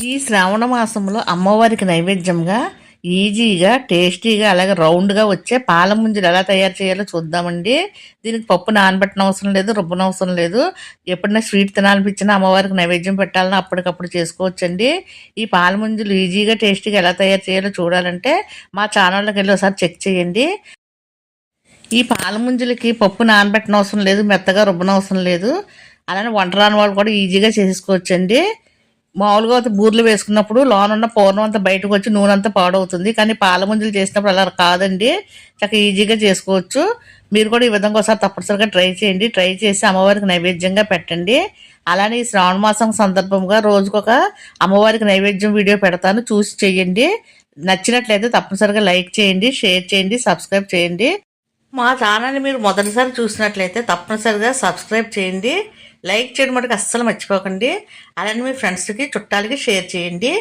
ఈ శ్రావణ మాసంలో అమ్మవారికి నైవేద్యంగా ఈజీగా టేస్టీగా అలాగే రౌండ్గా వచ్చే పాల ముంజలు ఎలా తయారు చేయాలో చూద్దామండి. దీనికి పప్పు నానబెట్టిన అవసరం లేదు, రుబ్బన అవసరం లేదు. ఎప్పుడైనా స్వీట్ తినాలనిపించినా అమ్మవారికి నైవేద్యం పెట్టాలని అప్పటికప్పుడు చేసుకోవచ్చండి. ఈ పాల ముంజలు ఈజీగా టేస్టీగా ఎలా తయారు చేయాలో చూడాలంటే మా ఛానల్లోకి వెళ్ళి ఒకసారి చెక్ చేయండి. ఈ పాల ముంజలకి పప్పు నానబెట్టిన అవసరం లేదు, మెత్తగా రుబ్బన అవసరం లేదు. అలానే వంట రాని వాళ్ళు కూడా ఈజీగా చేసుకోవచ్చండి. మామూలుగా బూర్లు వేసుకున్నప్పుడు లోనున్న పూర్ణం అంతా బయటకు వచ్చి నూనె అంతా పాడవుతుంది. కానీ పాల ముంజలు చేసినప్పుడు అలా కాదండి, చక్కగా ఈజీగా చేసుకోవచ్చు. మీరు కూడా ఈ విధంగా ఒకసారి తప్పనిసరిగా ట్రై చేయండి. ట్రై చేసి అమ్మవారికి నైవేద్యంగా పెట్టండి. అలానే ఈ శ్రావణ మాసం సందర్భంగా రోజుకొక అమ్మవారికి నైవేద్యం వీడియో పెడతాను, చూసి చేయండి. నచ్చినట్లయితే తప్పనిసరిగా లైక్ చేయండి, షేర్ చేయండి, సబ్స్క్రైబ్ చేయండి. మా ఛానల్ని మీరు మొదటిసారి చూసినట్లయితే తప్పనిసరిగా సబ్స్క్రైబ్ చేయండి. లైక్ చేయడం మటుకు అస్సలు మర్చిపోకండి. అలానే మీ ఫ్రెండ్స్కి చుట్టాలకి షేర్ చేయండి.